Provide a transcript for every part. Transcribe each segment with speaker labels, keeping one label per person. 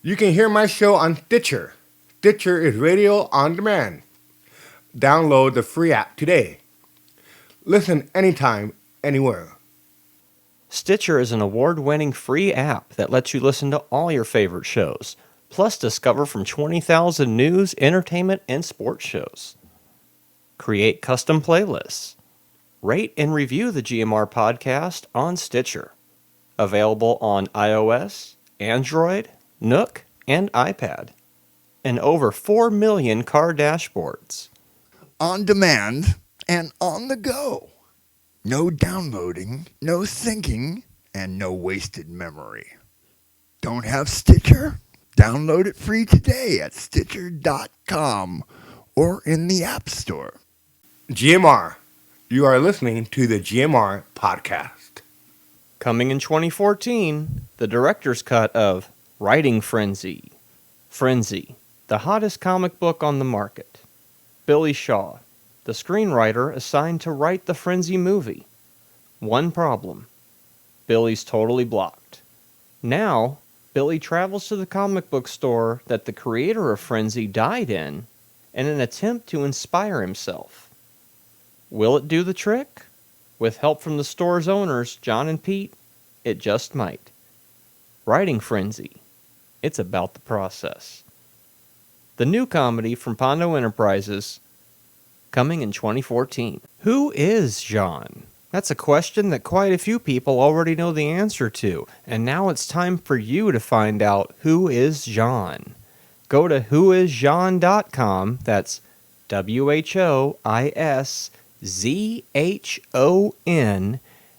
Speaker 1: You can hear my show on Stitcher. Stitcher is radio on demand. Download the free app today. Listen anytime, anywhere.
Speaker 2: Stitcher is an award-winning free app that lets you listen to all your favorite shows, plus discover from 20,000 news, entertainment, and sports shows. Create custom playlists. Rate and review the GMR Podcast on Stitcher. Available on iOS, Android, Nook, and iPad. And over 4 million car dashboards.
Speaker 3: On demand and on the go. No downloading, no syncing, and no wasted memory. Don't have Stitcher? Download it free today at Stitcher.com or in the App Store.
Speaker 1: GMR. You are listening to the GMR Podcast.
Speaker 2: Coming in 2014, the director's cut of Writing Frenzy. Frenzy, the hottest comic book on the market. Billy Shaw, the screenwriter assigned to write the Frenzy movie. One problem. Billy's totally blocked. Now, Billy travels to the comic book store that the creator of Frenzy died in an attempt to inspire himself. Will it do the trick? With help from the store's owners, John and Pete, it just might. Writing Frenzy. It's about the process. The new comedy from Pondo Enterprises, coming in 2014. Who is Jean? That's a question that quite a few people already know the answer to, and now it's time for you to find out who is Jean. Go to whoisjean.com, that's WHOISZHON,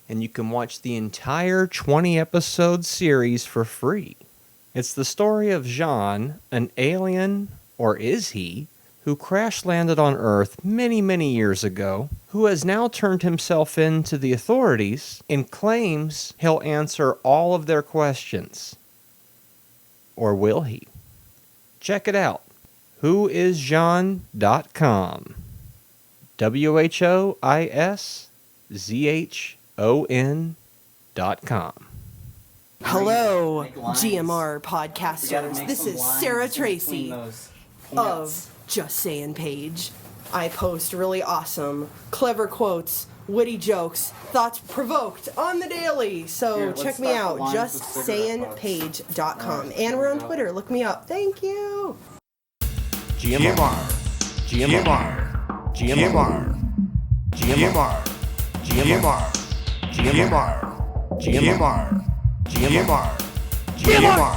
Speaker 2: and you can watch the entire 20-episode series for free. It's the story of Jean, an alien, or is he, who crash-landed on Earth many, many years ago, who has now turned himself in to the authorities and claims he'll answer all of their questions. Or will he? Check it out. Whoisjean.com. WHOISZHON.com.
Speaker 4: Hello, GMR podcasters. This is Sarah Tracy of Just Saying Page. I post really awesome, clever quotes, witty jokes, thoughts provoked on the daily. So check me out, justsayingpage.com. And we're on Twitter. Look me up. Thank you.
Speaker 1: GMR. GMR. GMR. GMR. GMR. GMR. GMR. GMR. GMR.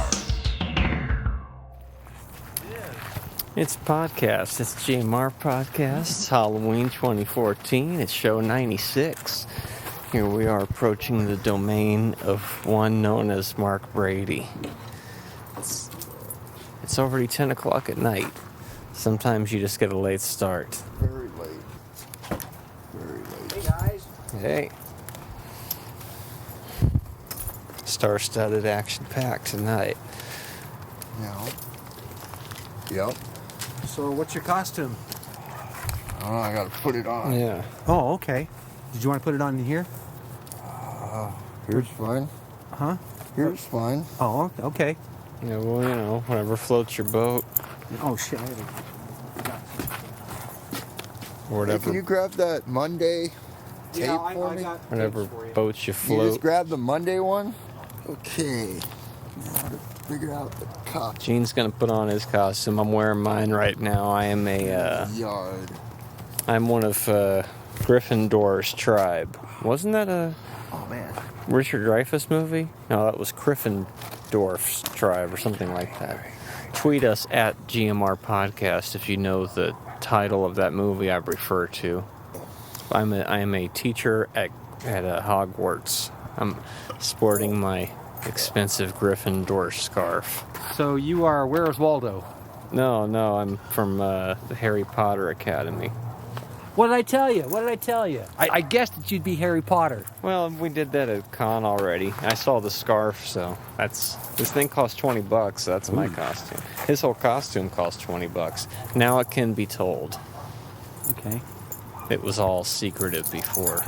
Speaker 2: It's podcast. It's GMR Podcast. It's Halloween 2014. It's show 96. Here we are approaching the domain of one known as Mark Brady. It's already 10 o'clock at night. Sometimes you just get a late start.
Speaker 3: Very late. Very late.
Speaker 4: Hey, guys.
Speaker 2: Hey. Star-studded, action-packed tonight.
Speaker 3: Yeah. Yep.
Speaker 5: So what's your costume?
Speaker 3: Oh, I gotta put it on.
Speaker 2: Yeah.
Speaker 5: Oh, okay. Did you want to put it on in here?
Speaker 3: Here's fine.
Speaker 5: Huh?
Speaker 3: Here's fine.
Speaker 5: Oh, okay.
Speaker 2: Yeah, well, whatever floats your boat.
Speaker 5: Oh, shit.
Speaker 2: Or
Speaker 3: Hey,
Speaker 2: whatever,
Speaker 3: can you grab that Monday tape for me?
Speaker 2: whatever boats you
Speaker 3: You
Speaker 2: float.
Speaker 3: just grab the Monday one? Okay. Now to figure out the costume.
Speaker 2: Gene's gonna put on his costume. I'm wearing mine right now. I am
Speaker 3: Yard.
Speaker 2: I'm one of Gryffindor's tribe. Wasn't that a
Speaker 3: Oh, man.
Speaker 2: Richard Dreyfuss movie? No, that was Gryffindor's tribe or something like that. Tweet us at GMR Podcast if you know the title of that movie I refer to. I am a teacher at Hogwarts. I'm sporting my expensive Gryffindor scarf.
Speaker 5: So you are, where's Waldo?
Speaker 2: No, I'm from the Harry Potter Academy.
Speaker 5: What did I tell you? What did I tell you? I guessed that you'd be Harry Potter.
Speaker 2: Well, we did that at con already. I saw the scarf, so this thing costs $20. So that's my costume. His whole costume costs $20. Now it can be told.
Speaker 5: Okay.
Speaker 2: It was all secretive before.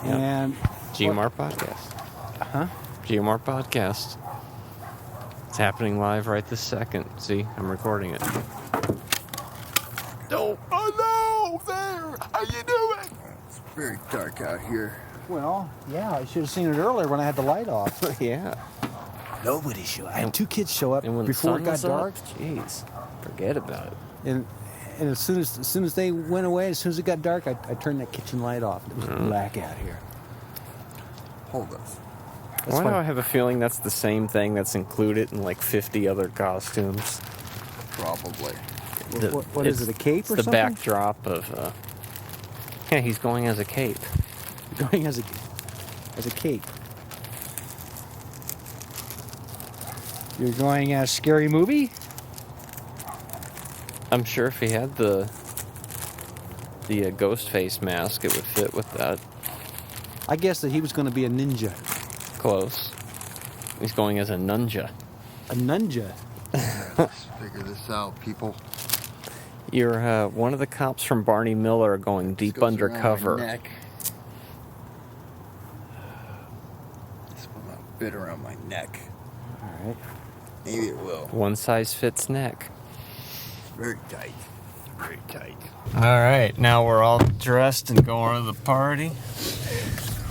Speaker 2: Yep.
Speaker 5: And
Speaker 2: GMR Podcast.
Speaker 5: Huh?
Speaker 2: GMR Podcast. It's happening live right this second. See, I'm recording it.
Speaker 3: Oh, hello there. How you doing? It's very dark out here.
Speaker 5: Well, yeah, I should have seen it earlier when I had the light off.
Speaker 2: Yeah.
Speaker 5: Nobody showed up. I had 2 kids show up
Speaker 2: And when
Speaker 5: before
Speaker 2: the
Speaker 5: it got
Speaker 2: sun
Speaker 5: dark.
Speaker 2: was up, jeez, forget about it.
Speaker 5: And as soon as they went away, as soon as it got dark, I turned that kitchen light off. It was black out here.
Speaker 3: Hold us.
Speaker 2: Why do I have a feeling that's the same thing that's included in like 50 other costumes?
Speaker 3: Probably.
Speaker 5: What is it, a cape or
Speaker 2: the
Speaker 5: something?
Speaker 2: backdrop of, yeah, he's going as a cape.
Speaker 5: Going as a cape. You're going as Scary Movie?
Speaker 2: I'm sure if he had the ghost face mask, it would fit with that.
Speaker 5: I guess that he was going to be a ninja.
Speaker 2: Close. He's going as a nunja.
Speaker 5: A nunja?
Speaker 3: Let's figure this out, people.
Speaker 2: You're one of the cops from Barney Miller going deep
Speaker 3: Goes around
Speaker 2: undercover.
Speaker 3: my neck. This will not fit around my neck.
Speaker 5: All right.
Speaker 3: Maybe it will.
Speaker 2: One size fits neck.
Speaker 3: Very tight. Very tight.
Speaker 2: All right, now we're all dressed and going to the party.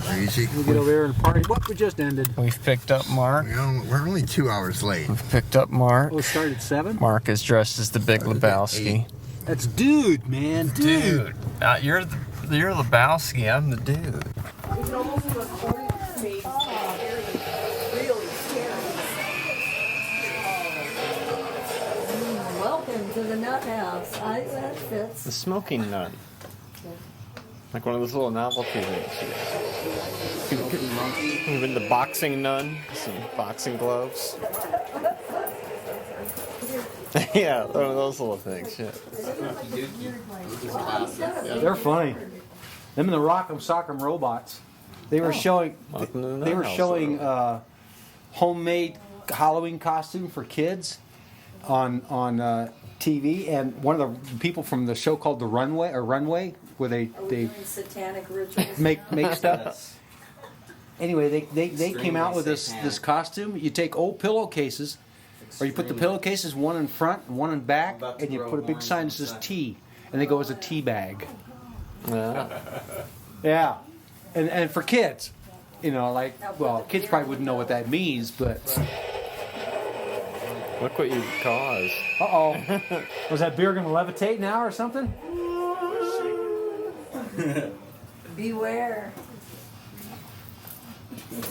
Speaker 3: Crazy.
Speaker 5: We'll get over there and party. What? We just ended.
Speaker 2: We've picked up Mark.
Speaker 3: We're only 2 hours late.
Speaker 2: We've picked up Mark.
Speaker 5: Oh, it started at 7?
Speaker 2: Mark is dressed as the Big
Speaker 3: Started at
Speaker 2: Lebowski.
Speaker 3: 8.
Speaker 5: That's dude, man. Dude.
Speaker 2: You're Lebowski. I'm the dude.
Speaker 4: We can almost do a corn maze scary. Really scary.
Speaker 6: Welcome to the nut house. That fits.
Speaker 2: The smoking nun. Like one of those little novelty things. Even the boxing nun. Some boxing gloves. Yeah, one of those little things. Shit.
Speaker 5: They're funny. Them and the Rock'em Sock'em robots. They were showing.
Speaker 2: Welcome to the
Speaker 5: They
Speaker 2: nut
Speaker 5: were
Speaker 2: house.
Speaker 5: showing homemade Halloween costume for kids on TV, and one of the people from the show called The Runway, where they
Speaker 6: Doing satanic rituals.
Speaker 5: make stuff. Anyway, they came out with this costume. You take old pillowcases, or you put the pillowcases one in front and one in back, and you put a big sign that says tea, and they go as a tea bag. Yeah, and for kids, like, well, kids probably wouldn't know what that means, but
Speaker 2: Look what you caused.
Speaker 5: uh-oh, was that beer gonna levitate now or something?
Speaker 6: Beware.
Speaker 3: You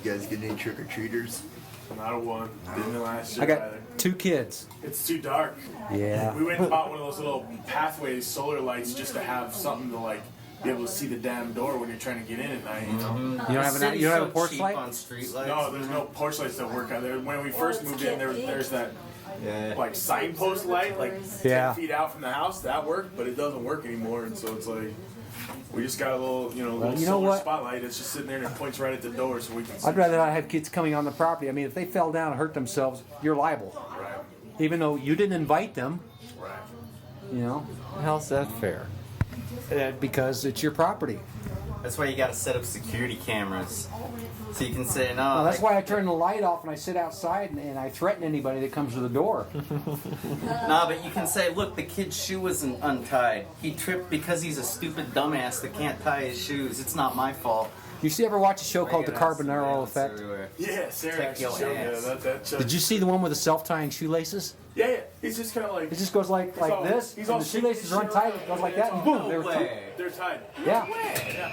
Speaker 3: guys get any trick-or-treaters?
Speaker 7: Not a one. Didn't last year
Speaker 5: I got
Speaker 7: either.
Speaker 5: 2 kids.
Speaker 7: It's too dark.
Speaker 5: Yeah.
Speaker 7: We went and bought one of those little pathways, solar lights, just to have something to like be able to see the damn door when you're trying to get in at night. You know?
Speaker 5: You don't have a porch light?
Speaker 7: No, there's no porch lights that work out there. When we first moved in, there's that like signpost light, like 10 feet out from the house. That worked, but it doesn't work anymore, and so it's like. We just got a little, little solar spotlight. It's just sitting there and it points right at the door, so we can see.
Speaker 5: I'd rather not have kids coming on the property. I mean, if they fell down and hurt themselves, you're liable.
Speaker 7: Right.
Speaker 5: Even though you didn't invite them,
Speaker 7: Right.
Speaker 2: How's that fair?
Speaker 5: Because it's your property.
Speaker 8: That's why you got to set up security cameras, so you can say no.
Speaker 5: Well, that's why I turn the light off and I sit outside and I threaten anybody that comes to the door.
Speaker 8: Nah, but you can say, look, the kid's shoe wasn't untied. He tripped because he's a stupid dumbass that can't tie his shoes. It's not my fault.
Speaker 5: You ever watch a show called The Carbonaro Effect?
Speaker 8: Everywhere.
Speaker 7: Yeah, Sarah
Speaker 8: Check
Speaker 7: actually
Speaker 8: your
Speaker 7: showed me
Speaker 8: ass.
Speaker 7: that show.
Speaker 5: Did you see the one with the self-tying shoelaces?
Speaker 7: Yeah. He's just kind of like.
Speaker 5: It just goes like
Speaker 7: all-
Speaker 5: this,
Speaker 7: he's
Speaker 5: and
Speaker 7: all
Speaker 5: the shoelaces are untied, it goes like that, and boom, they're
Speaker 7: They're tied.
Speaker 5: Yeah.
Speaker 7: Yeah.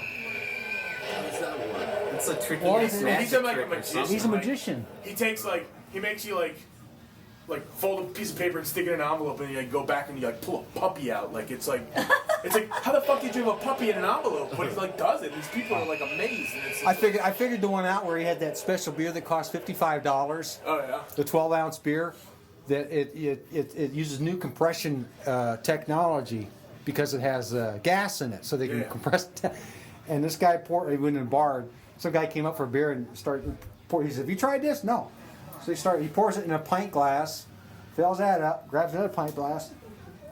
Speaker 8: It's a tricky
Speaker 5: Well,
Speaker 8: ass
Speaker 5: he's
Speaker 8: magic
Speaker 7: like a
Speaker 8: trick or
Speaker 7: magician.
Speaker 8: something.
Speaker 5: He's a magician.
Speaker 7: He takes he makes you like fold a piece of paper and stick it in an envelope, and you go back and you pull a puppy out. It's like how the fuck did you have a puppy in an envelope? But he does it. These people are amazed. And it's
Speaker 5: I figured the one out where he had that special beer that cost $55.
Speaker 7: Oh yeah.
Speaker 5: The 12-ounce beer, that it uses new compression technology because it has gas in it, so they can compress it. And this guy he went in a bar. Some guy came up for a beer and started pour. He said, "Have you tried this?" No. So he pours it in a pint glass, fills that up, grabs another pint glass,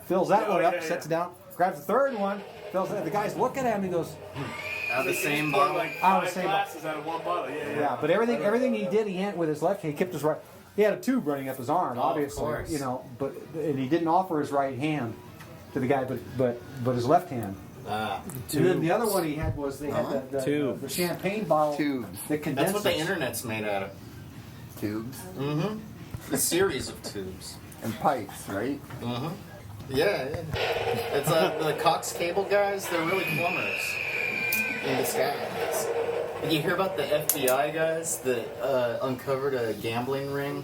Speaker 5: fills that one up, sets it down, grabs the third one, fills it. The guy's looking at him. He goes,
Speaker 8: Out of the same
Speaker 7: Pour,
Speaker 8: bottle.
Speaker 5: Out of the
Speaker 7: five
Speaker 5: same
Speaker 7: glasses out of one bottle. Yeah.
Speaker 5: "Yeah." But everything he did, he had with his left hand. He kept his right. He had a tube running up his arm,
Speaker 8: Oh, of
Speaker 5: obviously,
Speaker 8: course.
Speaker 5: and he didn't offer his right hand to the guy, but his left hand. And then the other one he had was they had the champagne bottle
Speaker 3: Tubes.
Speaker 5: that condenses.
Speaker 8: That's what the internet's made out of.
Speaker 3: Tubes
Speaker 8: Mm-hmm. A series of tubes.
Speaker 3: and pipes, right?
Speaker 8: Mm-hmm. Yeah. It's the Cox cable guys. They're really plumbers in disguise. Did you hear about the FBI guys that uncovered a gambling ring?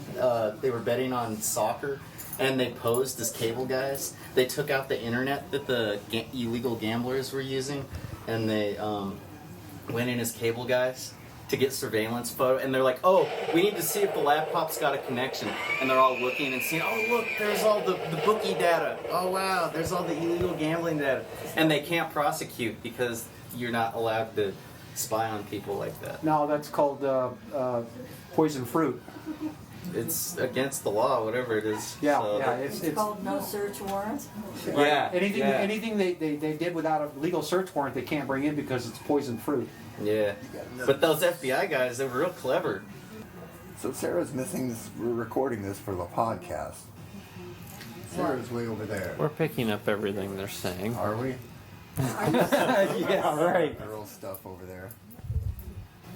Speaker 8: They were betting on soccer, and they posed as cable guys. They took out the internet that the illegal gamblers were using, and they went in as cable guys to get surveillance photo. And they're like, "Oh, we need to see if the laptop's got a connection." And they're all looking and seeing, "Oh, look, there's all the bookie data. Oh, wow, there's all the illegal gambling data." And they can't prosecute because you're not allowed to spy on people like that.
Speaker 5: No, that's called poison fruit.
Speaker 8: It's against the law, whatever it is.
Speaker 5: Yeah,
Speaker 8: So-
Speaker 5: yeah,
Speaker 6: It's called no search warrant.
Speaker 8: Yeah.
Speaker 5: Anything they did without a legal search warrant, they can't bring in because it's poison fruit.
Speaker 8: Yeah. But those FBI guys, they were real clever.
Speaker 3: So Sarah's missing this. We're recording this for the podcast. Sarah's way over there.
Speaker 2: We're picking up everything they're saying.
Speaker 3: Are we?
Speaker 5: Yeah, right.
Speaker 3: Girl stuff over there.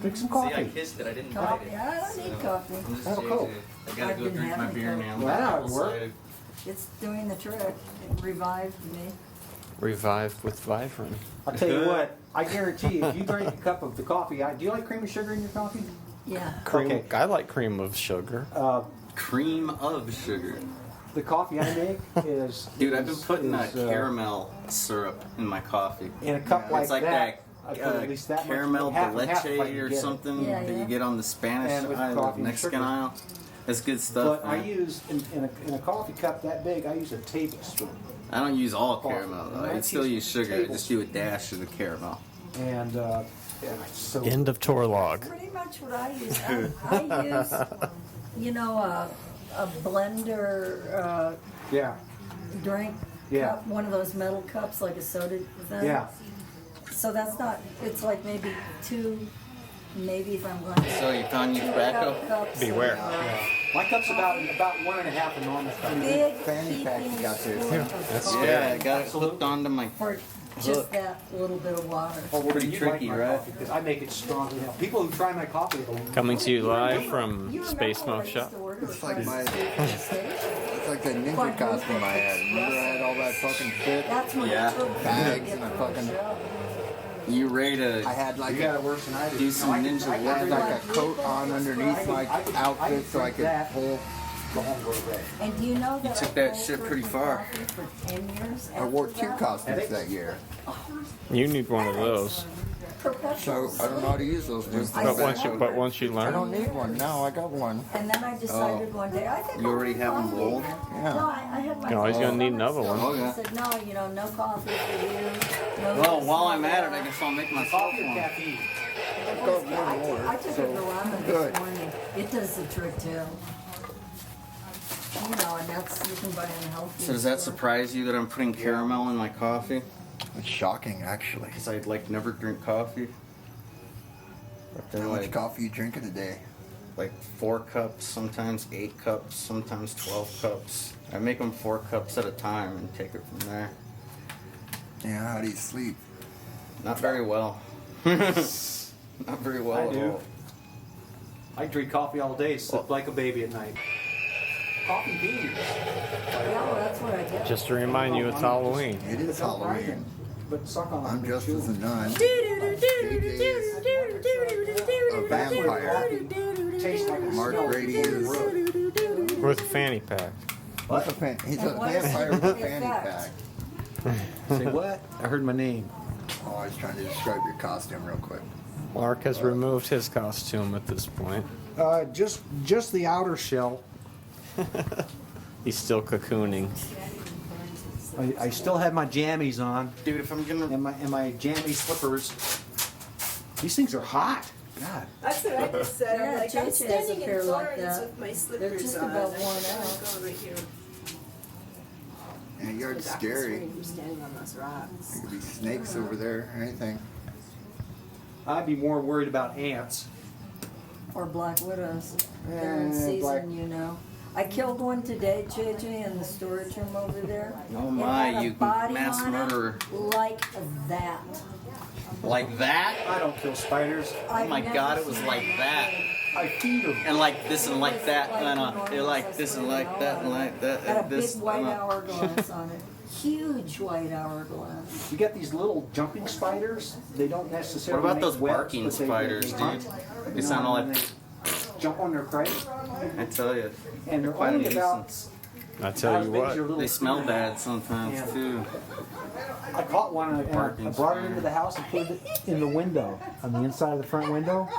Speaker 5: Drink some
Speaker 8: See, I
Speaker 5: coffee.
Speaker 8: kissed it. I didn't bite
Speaker 6: Coffee.
Speaker 8: it.
Speaker 6: I don't need coffee.
Speaker 8: I'm just
Speaker 5: Have a
Speaker 8: jaded.
Speaker 5: Coke.
Speaker 8: I gotta
Speaker 6: I
Speaker 8: go
Speaker 6: didn't
Speaker 8: drink
Speaker 6: have
Speaker 8: my
Speaker 6: any
Speaker 8: beer
Speaker 6: Coke.
Speaker 8: now.
Speaker 5: Well, that would work.
Speaker 8: Apple-sided.
Speaker 6: It's doing the trick. It revived me.
Speaker 2: Revive with Vibrant.
Speaker 5: I'll tell you what, I guarantee if you drink a cup of the coffee, do you like cream and sugar in your coffee?
Speaker 6: Yeah.
Speaker 2: Cream.
Speaker 5: Okay.
Speaker 2: I like cream of sugar.
Speaker 8: Cream of sugar.
Speaker 5: The coffee I make is
Speaker 8: Dude, I've been
Speaker 5: is-
Speaker 8: putting
Speaker 5: is,
Speaker 8: caramel syrup in my coffee.
Speaker 5: in a cup like
Speaker 8: It's like
Speaker 5: that.
Speaker 8: that
Speaker 5: I put at least that much,
Speaker 8: caramel
Speaker 5: half
Speaker 8: de
Speaker 5: and half if I
Speaker 8: leche
Speaker 5: can
Speaker 8: or
Speaker 5: get it.
Speaker 8: something
Speaker 6: Yeah,
Speaker 8: that
Speaker 6: yeah.
Speaker 8: you get on the Spanish
Speaker 5: And with
Speaker 8: aisle,
Speaker 5: coffee and
Speaker 8: Mexican
Speaker 5: sugar.
Speaker 8: aisle. That's good stuff,
Speaker 5: But I
Speaker 8: man.
Speaker 5: use in a coffee cup that big. I use a tablespoon,
Speaker 8: I don't use all
Speaker 5: coffee.
Speaker 8: caramel though.
Speaker 5: And
Speaker 8: I
Speaker 5: I
Speaker 8: still use
Speaker 5: use
Speaker 8: sugar. I just do a dash of the caramel.
Speaker 5: and yeah, it's so
Speaker 2: End of tour log.
Speaker 6: Pretty much what I use. I use, a blender
Speaker 5: yeah,
Speaker 6: drink
Speaker 5: Yeah.
Speaker 6: cup, one of those metal cups like a soda thing.
Speaker 5: yeah.
Speaker 6: So that's not, it's like maybe two, maybe if I'm going to.
Speaker 8: So you found your
Speaker 6: 2
Speaker 8: tobacco?
Speaker 6: cups
Speaker 2: Beware.
Speaker 6: of,
Speaker 5: My cup's about 1.5 a normal cup.
Speaker 6: big
Speaker 3: Fanny pack you got there.
Speaker 6: teaspoon
Speaker 2: That's
Speaker 6: of
Speaker 8: Yeah, I
Speaker 6: coffee
Speaker 8: got it hooked onto my.
Speaker 6: for just that little bit of water.
Speaker 5: Oh, well,
Speaker 8: Pretty
Speaker 5: you
Speaker 8: tricky,
Speaker 5: like my
Speaker 8: right?
Speaker 5: coffee, 'cause I make it strong. You know, people who try my coffee, they'll-
Speaker 2: Coming to you live from
Speaker 6: You remember
Speaker 2: Space
Speaker 6: when I
Speaker 2: Smoke
Speaker 6: used
Speaker 2: Shop.
Speaker 6: to order
Speaker 3: It's
Speaker 6: a
Speaker 3: like my-
Speaker 6: French steak?
Speaker 3: It's like that ninja costume I had. Remember I had all that fucking fit?
Speaker 6: That's when
Speaker 8: Yeah.
Speaker 6: I took
Speaker 3: Bags and a fucking-
Speaker 8: You ready
Speaker 3: I
Speaker 8: to
Speaker 3: had like
Speaker 5: you got it worse than I do.
Speaker 8: do some ninja
Speaker 3: I had
Speaker 8: warfare?
Speaker 3: like a coat on underneath my outfit so I could pull.
Speaker 6: And do you know that
Speaker 8: took
Speaker 6: I
Speaker 8: that
Speaker 6: bowled
Speaker 8: shit
Speaker 6: for
Speaker 8: pretty
Speaker 6: my
Speaker 8: far.
Speaker 6: coffee For 10 years.
Speaker 3: I wore
Speaker 6: after
Speaker 3: 2
Speaker 6: that?
Speaker 3: costumes that year.
Speaker 2: You need one of those.
Speaker 6: Perpetual
Speaker 3: So I don't know how to use those things.
Speaker 2: But once you
Speaker 3: I don't
Speaker 2: learn,
Speaker 3: need one. No, I got one.
Speaker 6: And then I decided one day, I think
Speaker 8: You
Speaker 6: I'll
Speaker 8: already
Speaker 6: do
Speaker 8: have 'em
Speaker 6: coffee.
Speaker 8: rolled?
Speaker 3: Yeah.
Speaker 6: No, I had my
Speaker 2: You're always gonna need another one.
Speaker 8: Oh, yeah.
Speaker 6: I said, no, no coffee for you. No
Speaker 8: Well,
Speaker 6: this,
Speaker 8: while
Speaker 6: no
Speaker 8: I'm at it,
Speaker 6: that.
Speaker 8: I guess I'll make myself
Speaker 5: Coffee or
Speaker 8: one.
Speaker 5: caffeine?
Speaker 3: I've got one more.
Speaker 6: I took a
Speaker 3: So
Speaker 6: Verona
Speaker 3: good.
Speaker 6: this morning. It does the trick too. You know, and that's, you can buy in health.
Speaker 8: So does that surprise you that I'm putting caramel in my coffee?
Speaker 3: It's shocking, actually.
Speaker 8: Because I'd like never drink coffee. But then
Speaker 3: How much
Speaker 8: like,
Speaker 3: coffee you drink in a day?
Speaker 8: like 4 cups, sometimes 8 cups, sometimes 12 cups. I make them 4 cups at a time and take it from there.
Speaker 3: Yeah, how do you sleep?
Speaker 8: Not very well. Not very well
Speaker 5: I
Speaker 8: at
Speaker 5: do.
Speaker 8: all.
Speaker 5: I drink coffee all day, sleep like a baby at night. Coffee beans.
Speaker 6: Yeah, well, that's what I did.
Speaker 2: just to remind you, it's Halloween.
Speaker 3: It is
Speaker 5: But don't grind it.
Speaker 3: Halloween.
Speaker 5: But suck on
Speaker 3: I'm
Speaker 5: it.
Speaker 3: dressed
Speaker 5: Chew
Speaker 3: as a
Speaker 5: it.
Speaker 3: nun. A vampire.
Speaker 5: Tastes like a
Speaker 3: Mark
Speaker 5: smell.
Speaker 3: Brady is.
Speaker 2: With a fanny pack.
Speaker 3: What's a fan? He's a
Speaker 6: And what is
Speaker 3: vampire with a
Speaker 6: the
Speaker 3: fanny
Speaker 6: effect?
Speaker 3: pack.
Speaker 5: Say what? I heard my name.
Speaker 3: Oh, I was trying to describe your costume real quick.
Speaker 2: Mark has removed his costume at this point.
Speaker 5: Just the outer shell.
Speaker 2: He's still cocooning.
Speaker 5: I still have my jammies on
Speaker 8: Dude, if I'm gonna
Speaker 5: and my jammy slippers. These things are hot. God.
Speaker 9: That's what I just said.
Speaker 6: Yeah,
Speaker 9: I'm like,
Speaker 6: JJ
Speaker 9: I'm
Speaker 6: has a
Speaker 9: standing
Speaker 6: pair
Speaker 9: in
Speaker 6: like
Speaker 9: Florence
Speaker 6: that.
Speaker 9: with my
Speaker 6: They're
Speaker 9: slippers
Speaker 6: just
Speaker 9: on.
Speaker 6: about
Speaker 9: I'm
Speaker 6: worn
Speaker 9: gonna
Speaker 6: out.
Speaker 9: go right here.
Speaker 3: And you're
Speaker 9: Doctor's
Speaker 3: scary.
Speaker 9: screaming, I'm standing on those rocks.
Speaker 3: There could be snakes over there or anything.
Speaker 5: I'd be more worried about ants.
Speaker 6: or black widows. They're in season, you know. I killed one today, JJ, in the storage room over there.
Speaker 10: Oh my,
Speaker 6: It had a
Speaker 10: you
Speaker 6: body
Speaker 10: mass
Speaker 6: on it
Speaker 10: murderer.
Speaker 6: like that.
Speaker 10: Like that?
Speaker 5: I don't kill spiders.
Speaker 10: Oh my god, it was like that.
Speaker 5: I feed them.
Speaker 10: And like this and like that. They're like this and like that and like that.
Speaker 6: Had a
Speaker 10: And this.
Speaker 6: big white hourglass on it. Huge white hourglass.
Speaker 5: You get these little jumping spiders. They don't necessarily.
Speaker 10: What about
Speaker 5: make
Speaker 10: those
Speaker 5: webs,
Speaker 10: barking
Speaker 5: but they
Speaker 10: spiders,
Speaker 5: hunt,
Speaker 10: dude?
Speaker 5: you
Speaker 10: They
Speaker 5: know,
Speaker 10: sound all
Speaker 5: and
Speaker 10: like.
Speaker 5: they jump on their prey,
Speaker 10: I tell you.
Speaker 5: and they're
Speaker 10: Quite a
Speaker 5: only about.
Speaker 10: nuisance.
Speaker 2: I tell you what.
Speaker 10: They smell bad sometimes too.
Speaker 5: I caught one and I brought it into the house and put it in the window, on the inside of the front window.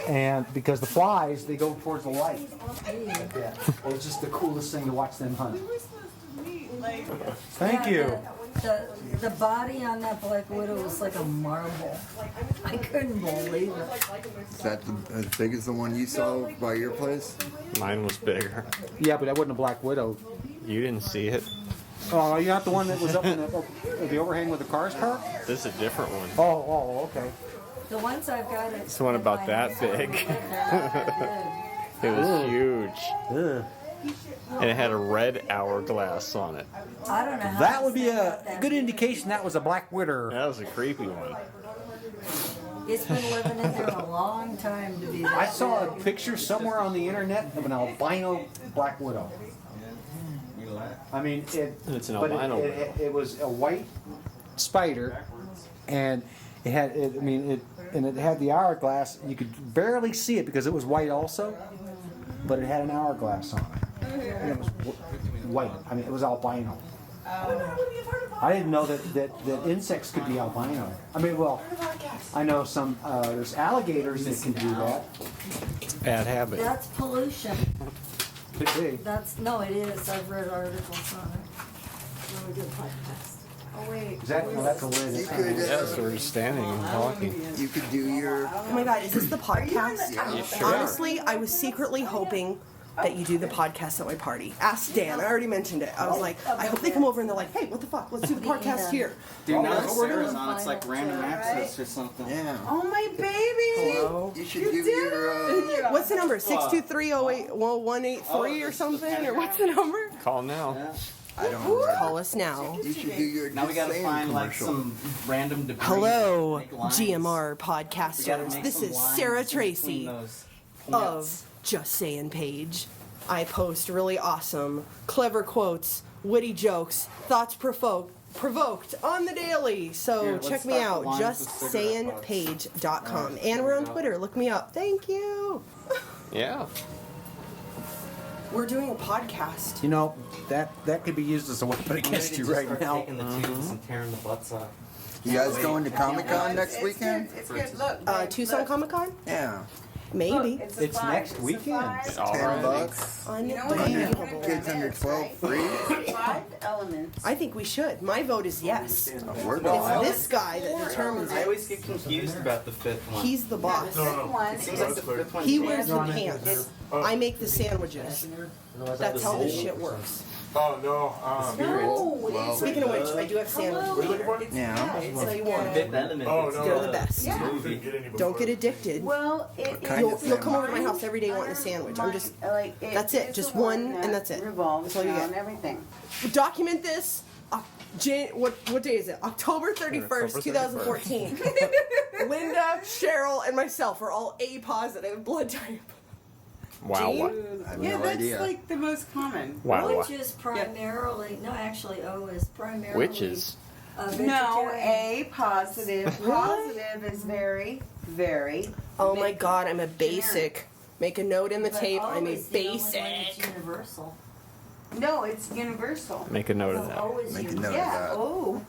Speaker 5: And because the flies, they go towards the light. Yeah. It was just the coolest thing to watch them hunt. Thank you.
Speaker 6: The body on that black widow was like a marble. I couldn't believe it.
Speaker 3: Is that as big as the one you saw by your place?
Speaker 2: Mine was bigger.
Speaker 5: Yeah, but that wasn't a black widow.
Speaker 2: You didn't see it.
Speaker 5: Oh, you're not the one that was up in the overhang with the cars parked?
Speaker 2: This is a different one.
Speaker 5: Oh, okay.
Speaker 6: The ones I've got.
Speaker 2: It's the one about that big. It was huge. And it had a red hourglass on it.
Speaker 6: I don't know how
Speaker 5: That
Speaker 6: to
Speaker 5: would be
Speaker 6: say
Speaker 5: a
Speaker 6: that
Speaker 5: good
Speaker 6: big.
Speaker 5: indication that was a black widow.
Speaker 2: That was a creepy one.
Speaker 6: It's been living in there a long time to be that
Speaker 5: I saw a
Speaker 6: big.
Speaker 5: picture somewhere on the internet of an albino black widow. I mean,
Speaker 2: It's an
Speaker 5: but
Speaker 2: albino.
Speaker 5: it was a white spider, and it had. It had the hourglass. You could barely see it because it was white also, but it had an hourglass on it, and it was white. I mean, it was albino. I didn't know that insects could be albino. I mean, well, I know some. There's alligators that can do that.
Speaker 2: Bad habit.
Speaker 6: That's pollution.
Speaker 5: Could be.
Speaker 6: No, it is. I've read articles on it.
Speaker 9: Really good podcast. Oh wait.
Speaker 5: That's a lid.
Speaker 3: You could,
Speaker 2: Yeah, so we're just standing and talking.
Speaker 3: you could do your.
Speaker 4: Oh my god, is this the podcast?
Speaker 2: You sure?
Speaker 4: Honestly, I was secretly hoping that you do the podcast at my party. Ask Dan. I already mentioned it. I was like, I hope they come over and they're like, hey, what the fuck? Let's do the podcast here.
Speaker 10: Dude, now
Speaker 4: That's
Speaker 10: that
Speaker 4: what we're
Speaker 10: Sarah's
Speaker 4: doing.
Speaker 10: on, it's like random access or something.
Speaker 3: Yeah.
Speaker 9: Oh my baby.
Speaker 4: Hello?
Speaker 3: You should give your.
Speaker 4: What's the number? 623-08183 or something? Or what's the number?
Speaker 2: Call now.
Speaker 3: I don't know.
Speaker 4: Call us now.
Speaker 3: You should do your.
Speaker 10: Now we gotta
Speaker 3: Just Saying
Speaker 10: find like
Speaker 3: commercial.
Speaker 10: some random debris.
Speaker 4: Hello,
Speaker 10: Make lines.
Speaker 4: GMR
Speaker 10: We gotta
Speaker 4: Podcasters.
Speaker 10: make
Speaker 4: This
Speaker 10: some
Speaker 4: is
Speaker 10: lines
Speaker 4: Sarah
Speaker 10: in between
Speaker 4: Tracy
Speaker 10: those
Speaker 4: of
Speaker 10: points.
Speaker 4: Just Saying Page. I post really awesome, clever quotes, witty jokes, thoughts provoked on the daily. So
Speaker 10: Here, let's
Speaker 4: check me
Speaker 10: start the
Speaker 4: out,
Speaker 10: lines with cigarette
Speaker 4: justsayingpage.com. And we're on Twitter. Look me up. Thank you.
Speaker 2: Yeah.
Speaker 4: We're doing a podcast.
Speaker 5: You know, that could be used as a weapon against you right now.
Speaker 10: Taking the tubes and tearing the butts off.
Speaker 3: You guys going to Comic Con next
Speaker 9: It's
Speaker 3: weekend?
Speaker 9: good. It's good. Look.
Speaker 4: Tucson
Speaker 9: look.
Speaker 4: Comic Con?
Speaker 3: Yeah.
Speaker 4: Maybe.
Speaker 9: Look,
Speaker 5: It's
Speaker 9: a
Speaker 5: next
Speaker 9: it's a
Speaker 5: weekend.
Speaker 9: five.
Speaker 2: All
Speaker 3: $10.
Speaker 9: You know what it is?
Speaker 4: Unbelievable.
Speaker 3: Kids under 12 free.
Speaker 9: 5 elements.
Speaker 4: I think we should. My vote is yes.
Speaker 3: We're
Speaker 4: It's
Speaker 3: going.
Speaker 4: this guy that determines
Speaker 10: I
Speaker 4: it.
Speaker 10: always get confused about the fifth one.
Speaker 4: He's the boss.
Speaker 9: One
Speaker 10: Seems like the fifth one.
Speaker 4: He
Speaker 10: changed.
Speaker 4: wears the pants. I make the sandwiches. That's how this shit works.
Speaker 7: Oh no.
Speaker 9: No.
Speaker 4: Speaking of which, I do have sandwiches.
Speaker 3: Yeah.
Speaker 4: If you want
Speaker 10: Fifth
Speaker 4: it.
Speaker 10: element.
Speaker 7: Oh,
Speaker 10: it's,
Speaker 7: no.
Speaker 4: They're the best.
Speaker 7: Couldn't get any
Speaker 4: Don't
Speaker 7: before.
Speaker 4: get addicted.
Speaker 9: Well,
Speaker 3: kind
Speaker 4: You'll,
Speaker 3: of
Speaker 4: you'll come over to my
Speaker 3: sandwich?
Speaker 4: house every day wanting a sandwich. I'm just that's it.
Speaker 9: it's
Speaker 4: Just
Speaker 9: the
Speaker 4: one,
Speaker 9: that
Speaker 4: and that's it.
Speaker 9: Revolves
Speaker 4: That's all you
Speaker 9: around
Speaker 4: get.
Speaker 9: everything.
Speaker 4: Document this. What day is it? October 31st, 2014. Linda, Cheryl, and myself are all A positive blood type.
Speaker 2: Wow.
Speaker 4: Gene?
Speaker 3: I have
Speaker 9: Yeah,
Speaker 3: no
Speaker 9: that's
Speaker 3: idea.
Speaker 9: like the most common.
Speaker 2: Wow.
Speaker 6: Which is primarily, no, actually, O is primarily.
Speaker 2: Witches.
Speaker 9: No,
Speaker 6: vegetarian.
Speaker 9: A positive. Positive is very, very.
Speaker 4: Oh my god, I'm a basic. Make a note in the
Speaker 6: But
Speaker 4: tape.
Speaker 6: O
Speaker 4: I'm a
Speaker 6: is the only one that's
Speaker 4: basic.
Speaker 6: universal.
Speaker 9: No, it's universal.
Speaker 2: Make a note of that.
Speaker 6: O is
Speaker 3: Make a
Speaker 6: universal.
Speaker 3: note
Speaker 9: Yeah.
Speaker 3: of
Speaker 9: Oh.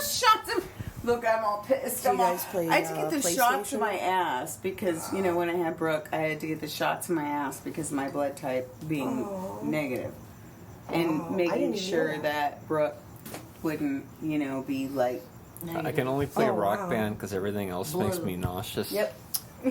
Speaker 9: Shots of. Look, I'm all pissed.
Speaker 4: Do you
Speaker 9: I'm all-
Speaker 4: guys play,
Speaker 9: I had to get the shots
Speaker 4: PlayStation?
Speaker 9: in my ass because, you know, when I had Brooke, I had to get the shots in my ass because of my blood type being negative. And
Speaker 4: I
Speaker 9: making
Speaker 4: didn't
Speaker 9: sure
Speaker 4: know
Speaker 9: that Brooke wouldn't, you know, be like.
Speaker 2: I can only play
Speaker 4: Oh,
Speaker 2: Rock
Speaker 4: wow.
Speaker 2: Band because everything else makes me nauseous.
Speaker 9: Yep.
Speaker 4: I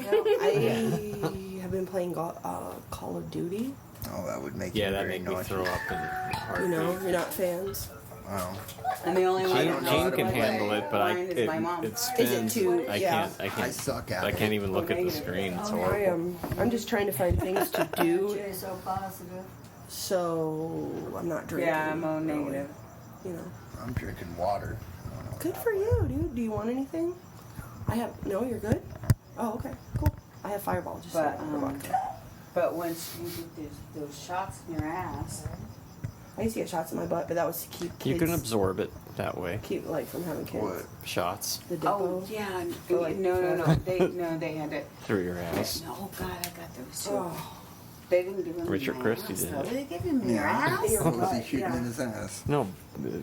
Speaker 4: have been playing Call of Duty.
Speaker 3: Oh, that would make
Speaker 2: Yeah,
Speaker 3: you
Speaker 2: that
Speaker 3: very
Speaker 2: make me
Speaker 3: nauseous.
Speaker 2: throw up in
Speaker 4: You know,
Speaker 2: heartbeat.
Speaker 4: you're not fans.
Speaker 3: Oh.
Speaker 9: And the only one I don't know
Speaker 2: Gene
Speaker 9: how
Speaker 2: can
Speaker 9: to
Speaker 2: handle
Speaker 9: play
Speaker 2: it, but
Speaker 9: is my mom.
Speaker 2: it spins.
Speaker 4: too-
Speaker 2: I
Speaker 4: yeah.
Speaker 2: can't.
Speaker 3: I suck at
Speaker 2: I
Speaker 3: it.
Speaker 2: can't even look at the screen. It's horrible.
Speaker 4: I'm just trying to find things to do,
Speaker 6: Jay's so positive.
Speaker 4: so I'm not drinking.
Speaker 9: Yeah, I'm O negative.
Speaker 4: You know.
Speaker 3: I'm drinking water.
Speaker 4: Good for you, dude. Do you want anything? No, you're good? Oh, okay, cool. I have Fireball, just
Speaker 9: But
Speaker 4: so vodka.
Speaker 9: but once you get those shots in your ass,
Speaker 4: I used to get shots in my butt, but that was to keep kids,
Speaker 2: You can absorb it that way.
Speaker 4: keep like from having kids.
Speaker 3: What?
Speaker 2: Shots
Speaker 4: The depot.
Speaker 9: oh yeah,
Speaker 4: For, like,
Speaker 9: they had it.
Speaker 2: through your ass.
Speaker 9: No, God, I got those too.
Speaker 4: Oh.
Speaker 9: They didn't give him
Speaker 2: Richard
Speaker 9: in my
Speaker 2: Christie
Speaker 9: ass,
Speaker 2: did.
Speaker 9: though. They give him in your
Speaker 3: Yeah.
Speaker 9: ass.
Speaker 4: Your
Speaker 3: Was he
Speaker 4: butt,
Speaker 3: shooting
Speaker 4: yeah.
Speaker 3: in his ass?
Speaker 2: No,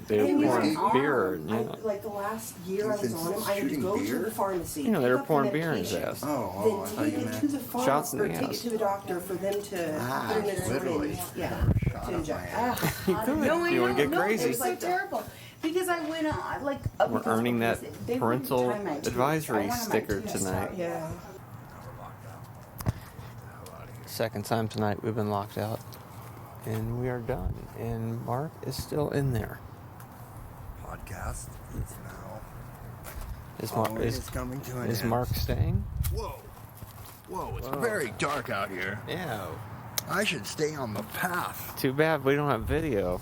Speaker 2: they
Speaker 4: And
Speaker 2: were
Speaker 4: your
Speaker 2: pouring
Speaker 3: arm,
Speaker 2: beer. Yeah.
Speaker 4: Like the last year I
Speaker 3: He's
Speaker 4: was
Speaker 3: been
Speaker 4: on him, I had to
Speaker 3: shooting
Speaker 4: go to
Speaker 3: beer?
Speaker 4: the pharmacy.
Speaker 2: You know, they
Speaker 4: pick
Speaker 2: were
Speaker 4: up the
Speaker 2: pouring beer in his
Speaker 4: medication,
Speaker 2: ass.
Speaker 3: Oh, I
Speaker 4: Then
Speaker 3: thought
Speaker 4: take
Speaker 3: you
Speaker 4: it
Speaker 3: meant
Speaker 4: to the farm
Speaker 2: Shots in
Speaker 4: or
Speaker 2: the
Speaker 4: take it
Speaker 2: ass.
Speaker 4: to the doctor for them to put in a
Speaker 3: literally.
Speaker 4: syringe. Yeah.
Speaker 3: Shot
Speaker 4: To
Speaker 3: up
Speaker 4: inject.
Speaker 3: my ass.
Speaker 2: You could.
Speaker 9: No, I
Speaker 2: You want
Speaker 9: know,
Speaker 2: to get
Speaker 9: no,
Speaker 2: crazy?
Speaker 9: It was so terrible because I went on like.
Speaker 2: We're earning that
Speaker 9: they wouldn't
Speaker 2: parental
Speaker 9: tie my teeth. I
Speaker 2: advisory
Speaker 9: wanted my
Speaker 2: sticker
Speaker 9: teeth to
Speaker 2: tonight.
Speaker 9: start.
Speaker 4: Yeah.
Speaker 2: Second time tonight we've been locked out, and we are done. And Mark is still in there.
Speaker 3: Podcast is now.
Speaker 2: Is Mark
Speaker 3: always coming to an
Speaker 2: is
Speaker 3: end.
Speaker 2: Mark staying?
Speaker 3: Whoa. Whoa, it's
Speaker 2: Whoa.
Speaker 3: very dark out here.
Speaker 2: Yeah.
Speaker 3: I should stay on the path.
Speaker 2: Too bad we don't have video.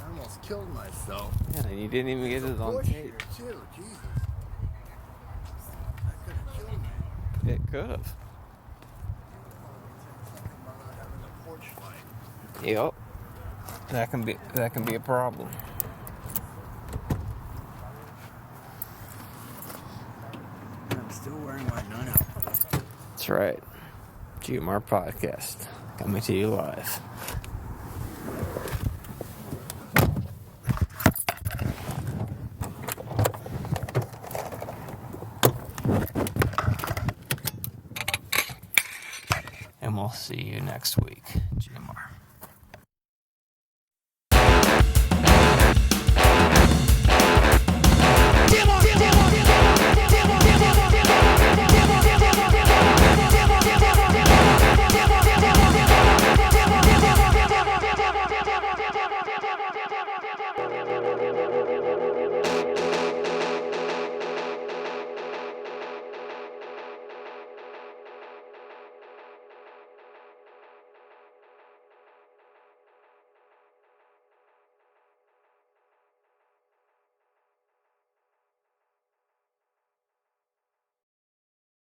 Speaker 3: I almost killed myself.
Speaker 2: Yeah, you didn't even get it on
Speaker 3: Bush
Speaker 2: tape.
Speaker 3: here, too. Jesus. That could have killed me.
Speaker 2: It could have.
Speaker 3: Something about not having a porch light.
Speaker 2: Yep. That can be a problem.
Speaker 3: I'm still wearing my nun outfit.
Speaker 2: That's right. GMR Podcast coming to you live. And we'll see you next week.